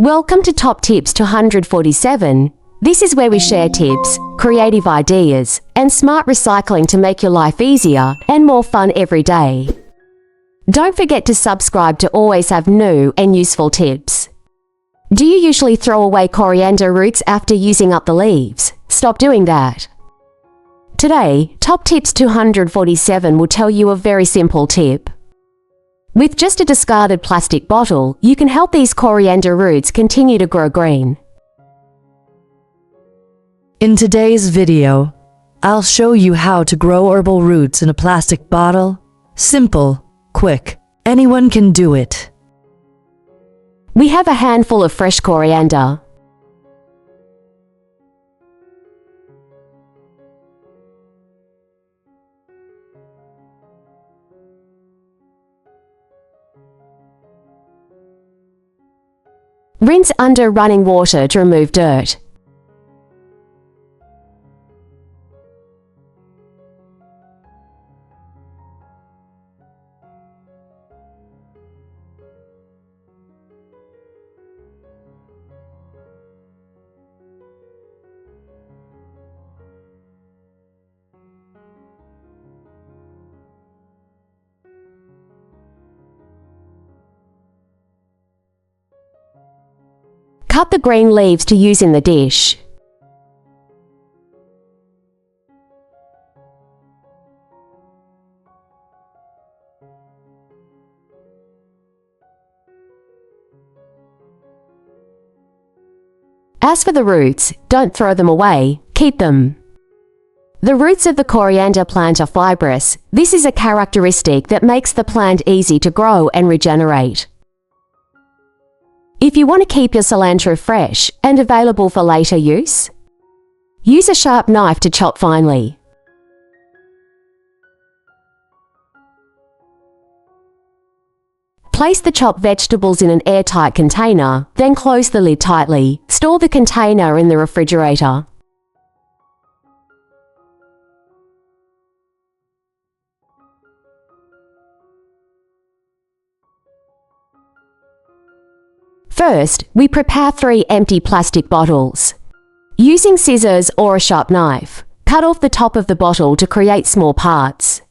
Welcome to Top Tips 247. This is where we share tips, creative ideas, and smart recycling to make your life easier and more fun every day. Don't forget to subscribe to always have new and useful tips. Do you usually throw away coriander roots after using up the leaves? Stop doing that. Today, Top Tips 247 will tell you a very simple tip. With just a discarded plastic bottle, you can help these coriander roots continue to grow green. In today's video, I'll show you how to grow herbal roots in a plastic bottle. Simple, quick, anyone can do it. We have a handful of fresh coriander. Rinse under running water to remove dirt. Cut the green leaves to use in the dish. As for the roots, don't throw them away, keep them. The roots of the coriander plant are fibrous. This is a characteristic that makes the plant easy to grow and regenerate. If you want to keep your cilantro fresh and available for later use, use a sharp knife to chop finely. Place the chopped vegetables in an airtight container, then close the lid tightly. Store the container in the refrigerator. First, we prepare 3 empty plastic bottles. Using scissors or a sharp knife, cut off the top of the bottle to create small parts.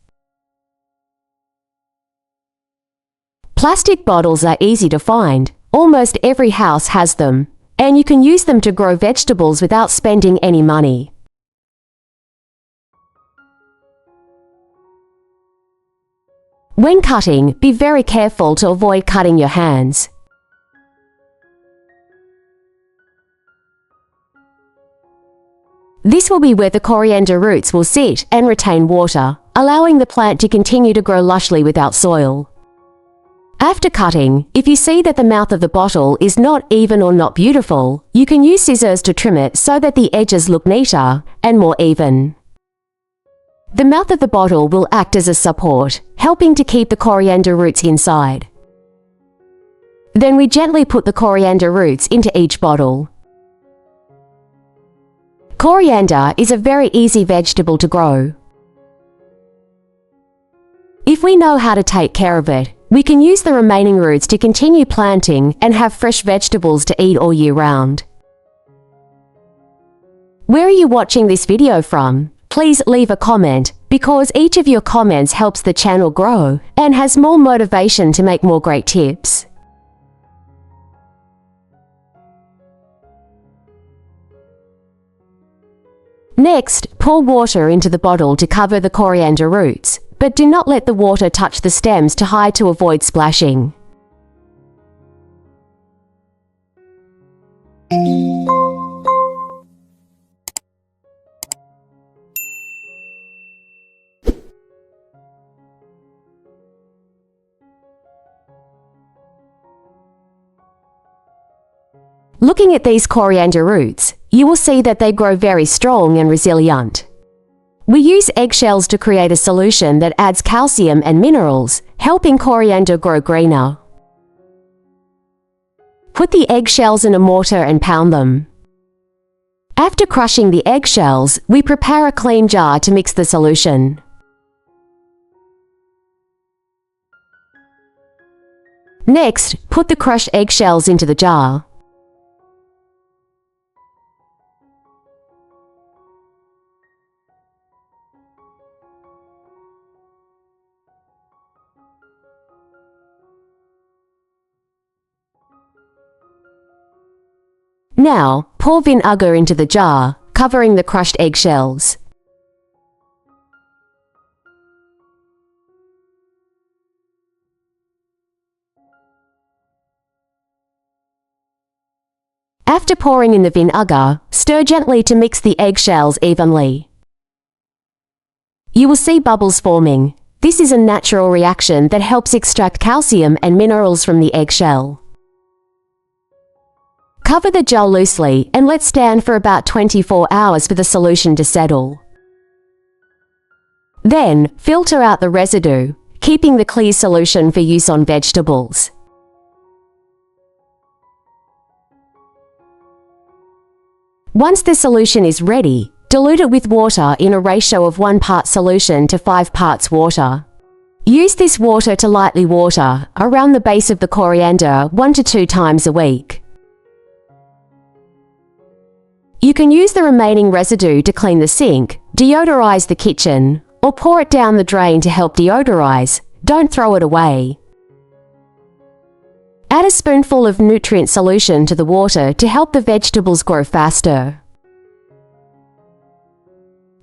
Plastic bottles are easy to find. Almost every house has them, and you can use them to grow vegetables without spending any money. When cutting, be very careful to avoid cutting your hands. This will be where the coriander roots will sit and retain water, allowing the plant to continue to grow lushly without soil. After cutting, if you see that the mouth of the bottle is not even or not beautiful, you can use scissors to trim it so that the edges look neater and more even. The mouth of the bottle will act as a support, helping to keep the coriander roots inside. Then we gently put the coriander roots into each bottle. Coriander is a very easy vegetable to grow. If we know how to take care of it, we can use the remaining roots to continue planting and have fresh vegetables to eat all year round. Where are you watching this video from? Please leave a comment, because each of your comments helps the channel grow and has more motivation to make more great tips. Next, pour water into the bottle to cover the coriander roots, but do not let the water touch the stems to hide to avoid splashing. Looking at these coriander roots, you will see that they grow very strong and resilient. We use eggshells to create a solution that adds calcium and minerals, helping coriander grow greener. Put the eggshells in a mortar and pound them. After crushing the eggshells, we prepare a clean jar to mix the solution. Next, put the crushed eggshells into the jar. Now, pour vinegar into the jar, covering the crushed eggshells. After pouring in the vinegar, stir gently to mix the eggshells evenly. You will see bubbles forming. This is a natural reaction that helps extract calcium and minerals from the eggshell. Cover the gel loosely and let stand for about 24 hours for the solution to settle. Then, filter out the residue, keeping the clear solution for use on vegetables. Once the solution is ready, dilute it with water in a ratio of 1 part solution to 5 parts water. Use this water to lightly water around the base of the coriander 1 to 2 times a week. You can use the remaining residue to clean the sink, deodorize the kitchen, or pour it down the drain to help deodorize. Don't throw it away. Add a spoonful of nutrient solution to the water to help the vegetables grow faster.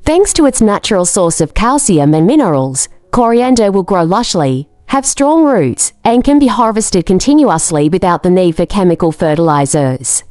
Thanks to its natural source of calcium and minerals, coriander will grow lushly, have strong roots, and can be harvested continuously without the need for chemical fertilizers.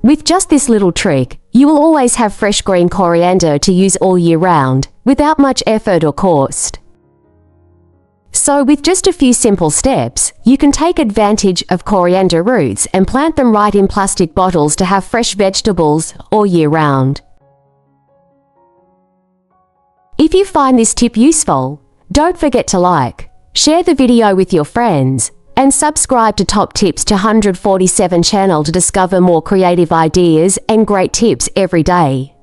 With just this little trick, you will always have fresh green coriander to use all year round, without much effort or cost. So with just a few simple steps, you can take advantage of coriander roots and plant them right in plastic bottles to have fresh vegetables all year round. If you find this tip useful, don't forget to like, share the video with your friends, and subscribe to Top Tips 247 channel to discover more creative ideas and great tips every day.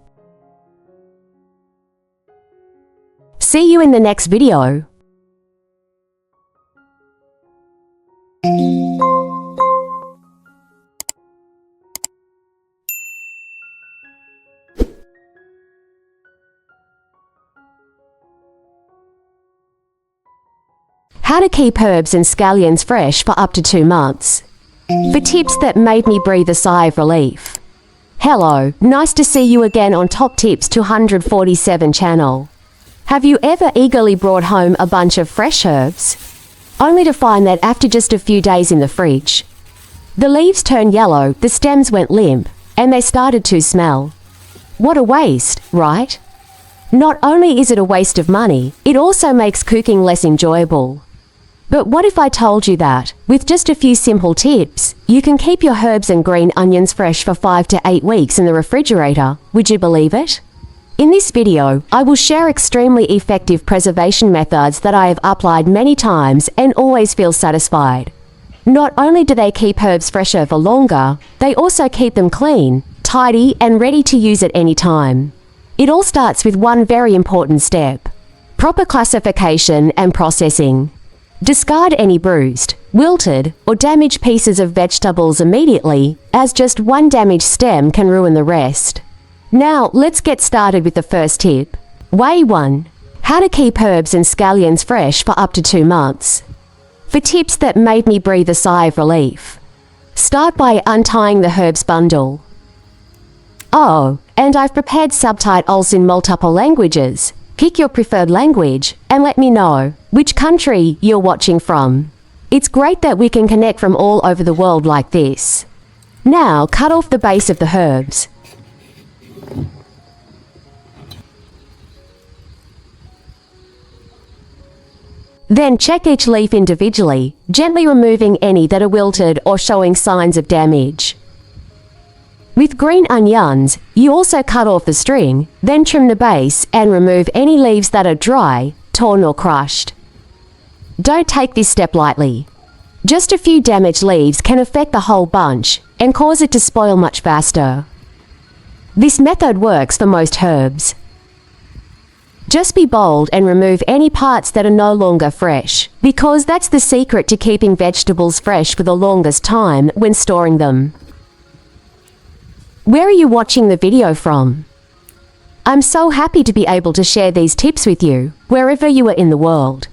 See you in the next video. How to keep herbs and scallions fresh for up to 2 months. For tips that made me breathe a sigh of relief. Hello, nice to see you again on Top Tips 247 channel. Have you ever eagerly brought home a bunch of fresh herbs, only to find that after just a few days in the fridge, the leaves turned yellow, the stems went limp, and they started to smell? What a waste, right? Not only is it a waste of money, it also makes cooking less enjoyable. But what if I told you that, with just a few simple tips, you can keep your herbs and green onions fresh for 5 to 8 weeks in the refrigerator? Would you believe it? In this video, I will share extremely effective preservation methods that I have applied many times and always feel satisfied. Not only do they keep herbs fresher for longer, they also keep them clean, tidy, and ready to use at any time. It all starts with one very important step: proper classification and processing. Discard any bruised, wilted, or damaged pieces of vegetables immediately, as just one damaged stem can ruin the rest. Now, let's get started with the first tip. Way 1. How to keep herbs and scallions fresh for up to 2 months. For tips that made me breathe a sigh of relief. Start by untying the herbs bundle. Oh, and I've prepared subtitles in multiple languages. Pick your preferred language and let me know which country you're watching from. It's great that we can connect from all over the world like this. Now, cut off the base of the herbs. Then check each leaf individually, gently removing any that are wilted or showing signs of damage. With green onions, you also cut off the string, then trim the base and remove any leaves that are dry, torn or crushed. Don't take this step lightly. Just a few damaged leaves can affect the whole bunch and cause it to spoil much faster. This method works for most herbs. Just be bold and remove any parts that are no longer fresh, because that's the secret to keeping vegetables fresh for the longest time when storing them. Where are you watching the video from? I'm so happy to be able to share these tips with you, wherever you are in the world.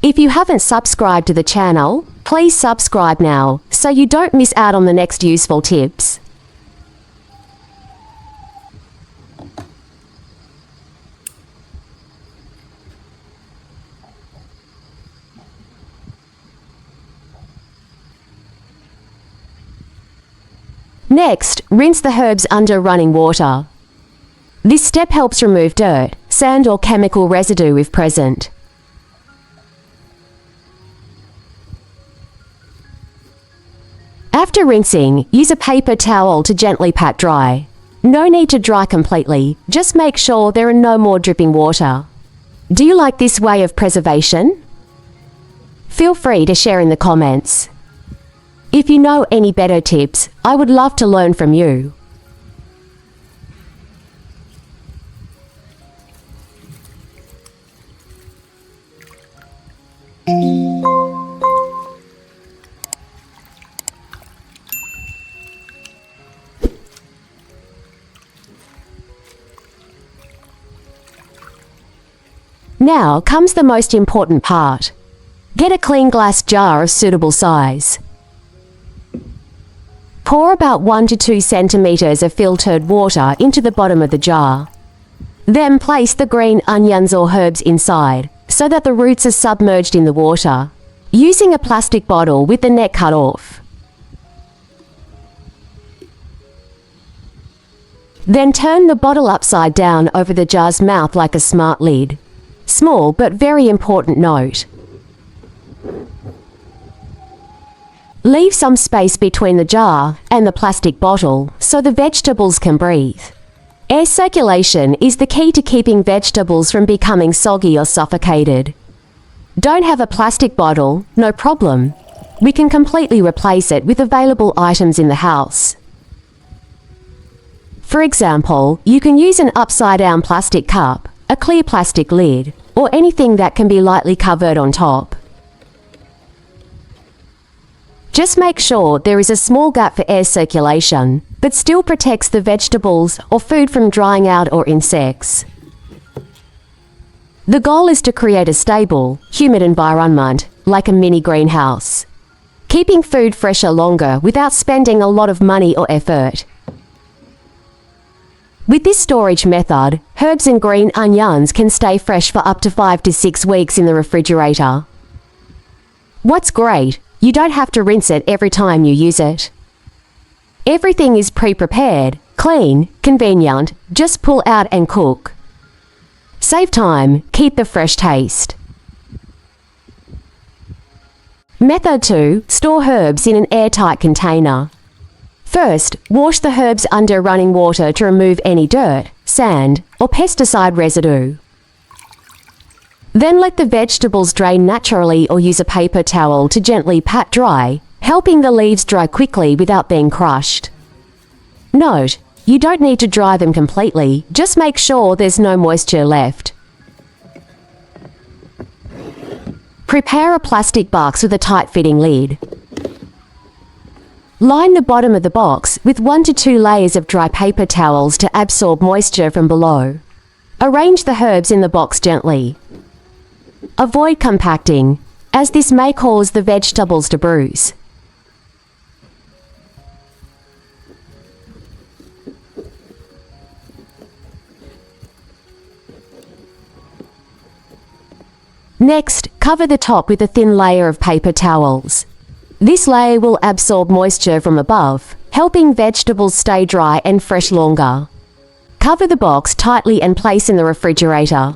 If you haven't subscribed to the channel, please subscribe now, so you don't miss out on the next useful tips. Next, rinse the herbs under running water. This step helps remove dirt, sand or chemical residue if present. After rinsing, use a paper towel to gently pat dry. No need to dry completely, just make sure there are no more dripping water. Do you like this way of preservation? Feel free to share in the comments. If you know any better tips, I would love to learn from you. Now comes the most important part. Get a clean glass jar of suitable size. Pour about 1 to 2 centimeters of filtered water into the bottom of the jar. Then place the green onions or herbs inside, so that the roots are submerged in the water, using a plastic bottle with the neck cut off. Then turn the bottle upside down over the jar's mouth like a smart lid. Small but very important note. Leave some space between the jar and the plastic bottle so the vegetables can breathe. Air circulation is the key to keeping vegetables from becoming soggy or suffocated. Don't have a plastic bottle? No problem. We can completely replace it with available items in the house. For example, you can use an upside-down plastic cup, a clear plastic lid, or anything that can be lightly covered on top. Just make sure there is a small gap for air circulation, but still protects the vegetables or food from drying out or insects. The goal is to create a stable, humid environment, like a mini greenhouse, keeping food fresher longer without spending a lot of money or effort. With this storage method, herbs and green onions can stay fresh for up to 5 to 6 weeks in the refrigerator. What's great, you don't have to rinse it every time you use it. Everything is pre-prepared, clean, convenient, just pull out and cook. Save time, keep the fresh taste. Method 2. Store herbs in an airtight container. First, wash the herbs under running water to remove any dirt, sand, or pesticide residue. Then let the vegetables drain naturally or use a paper towel to gently pat dry, helping the leaves dry quickly without being crushed. Note, you don't need to dry them completely, just make sure there's no moisture left. Prepare a plastic box with a tight-fitting lid. Line the bottom of the box with 1 to 2 layers of dry paper towels to absorb moisture from below. Arrange the herbs in the box gently. Avoid compacting, as this may cause the vegetables to bruise. Next, cover the top with a thin layer of paper towels. This layer will absorb moisture from above, helping vegetables stay dry and fresh longer. Cover the box tightly and place in the refrigerator.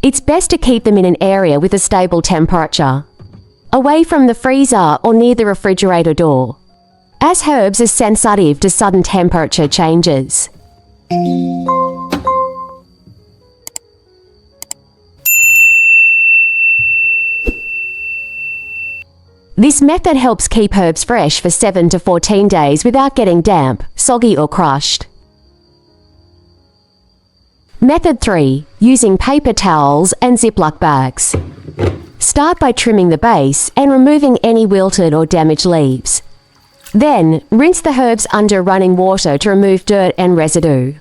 It's best to keep them in an area with a stable temperature, away from the freezer or near the refrigerator door, as herbs are sensitive to sudden temperature changes. This method helps keep herbs fresh for 7 to 14 days without getting damp, soggy or crushed. Method 3. Using paper towels and Ziploc bags. Start by trimming the base and removing any wilted or damaged leaves. Then, rinse the herbs under running water to remove dirt and residue.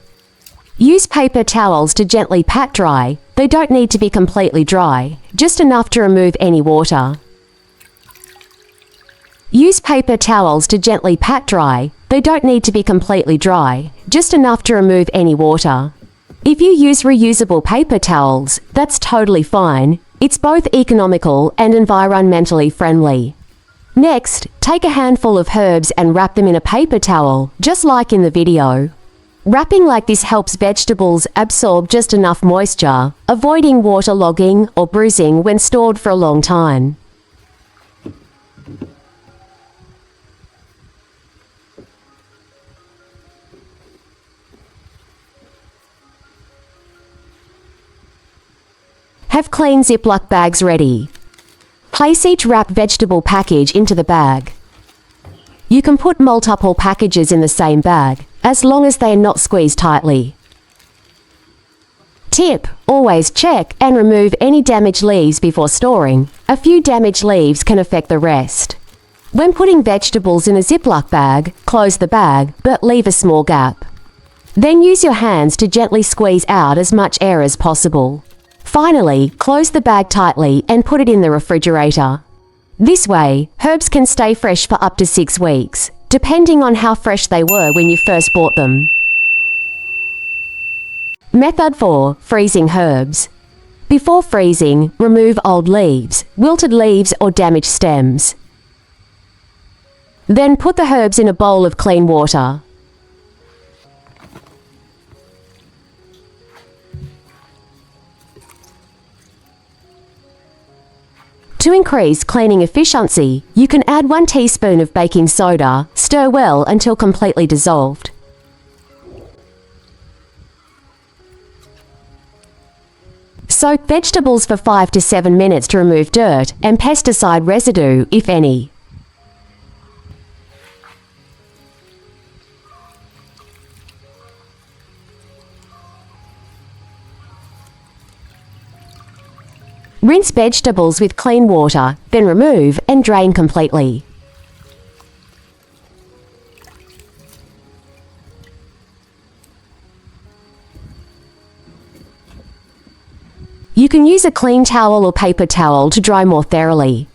Use paper towels to gently pat dry. They don't need to be completely dry, just enough to remove any water. Use paper towels to gently pat dry. They don't need to be completely dry, just enough to remove any water. If you use reusable paper towels, that's totally fine. It's both economical and environmentally friendly. Next, take a handful of herbs and wrap them in a paper towel, just like in the video. Wrapping like this helps vegetables absorb just enough moisture, avoiding waterlogging or bruising when stored for a long time. Have clean Ziploc bags ready. Place each wrapped vegetable package into the bag. You can put multiple packages in the same bag, as long as they are not squeezed tightly. Tip: always check and remove any damaged leaves before storing. A few damaged leaves can affect the rest. When putting vegetables in a Ziploc bag, close the bag, but leave a small gap. Then use your hands to gently squeeze out as much air as possible. Finally, close the bag tightly and put it in the refrigerator. This way, herbs can stay fresh for up to 6 weeks, depending on how fresh they were when you first bought them. Method 4. Freezing herbs. Before freezing, remove old leaves, wilted leaves or damaged stems. Then put the herbs in a bowl of clean water. To increase cleaning efficiency, you can add 1 teaspoon of baking soda, stir well until completely dissolved. Soak vegetables for 5 to 7 minutes to remove dirt and pesticide residue, if any. Rinse vegetables with clean water, then remove and drain completely. You can use a clean towel or paper towel to dry more thoroughly.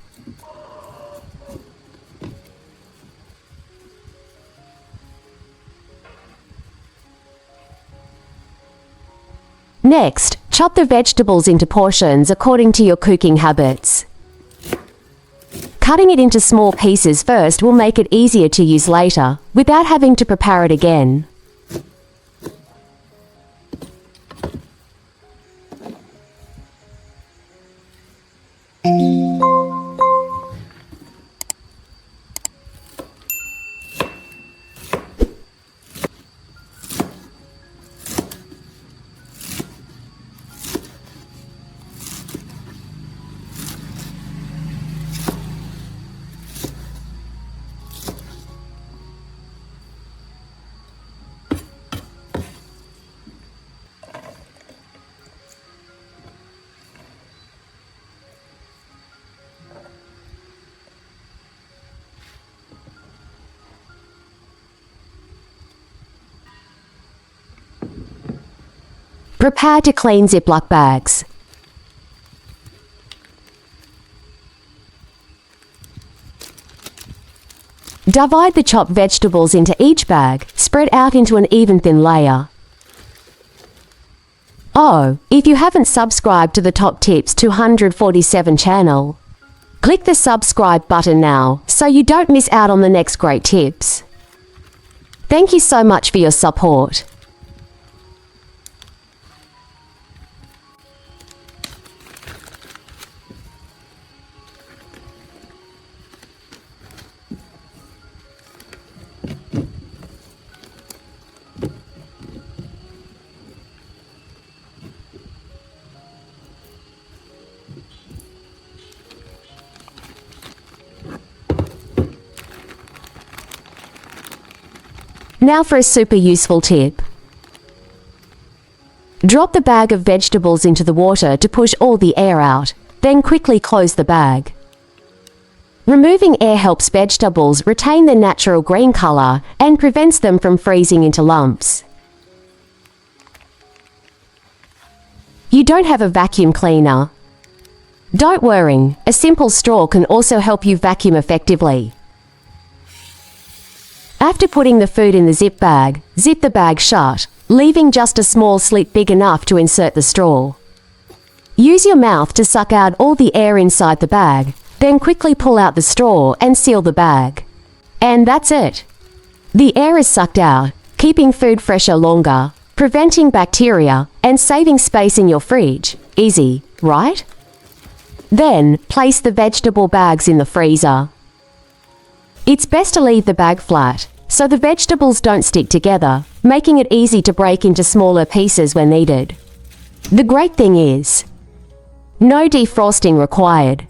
Next, chop the vegetables into portions according to your cooking habits. Cutting it into small pieces first will make it easier to use later, without having to prepare it again. Prepare to clean Ziploc bags. Divide the chopped vegetables into each bag, spread out into an even thin layer. Oh, if you haven't subscribed to the TopTips 247 channel, click the subscribe button now so you don't miss out on the next great tips. Thank you so much for your support. Now for a super useful tip. Drop the bag of vegetables into the water to push all the air out. then quickly close the bag. Removing air helps vegetables retain their natural green color and prevents them from freezing into lumps. You don't have a vacuum cleaner? Don't worry, a simple straw can also help you vacuum effectively. After putting the food in the zip bag, zip the bag shut, leaving just a small slit big enough to insert the straw. Use your mouth to suck out all the air inside the bag, then quickly pull out the straw and seal the bag. And that's it. The air is sucked out, keeping food fresher longer, preventing bacteria, and saving space in your fridge. Easy, right? Then, place the vegetable bags in the freezer. It's best to leave the bag flat, so the vegetables don't stick together, making it easy to break into smaller pieces when needed. The great thing is, no defrosting required.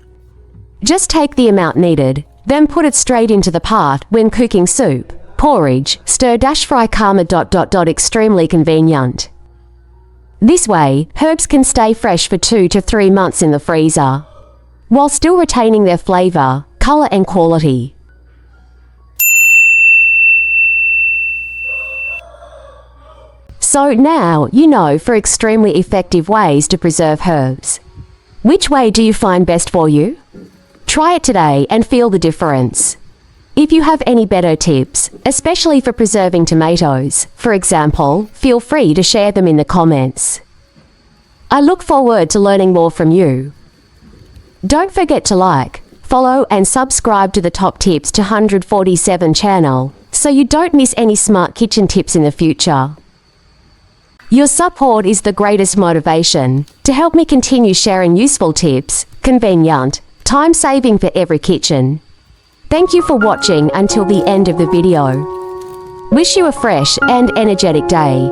Just take the amount needed, then put it straight into the pot when cooking soup, porridge, stir-fry karma. Extremely convenient. This way, herbs can stay fresh for 2 to 3 months in the freezer, while still retaining their flavor, color and quality. So now you know 4 extremely effective ways to preserve herbs. Which way do you find best for you? Try it today and feel the difference. If you have any better tips, especially for preserving tomatoes, for example, feel free to share them in the comments. I look forward to learning more from you. Don't forget to like, follow and subscribe to the TopTips 247 channel so you don't miss any smart kitchen tips in the future. Your support is the greatest motivation to help me continue sharing useful tips, convenient, time-saving for every kitchen. Thank you for watching until the end of the video. Wish you a fresh and energetic day.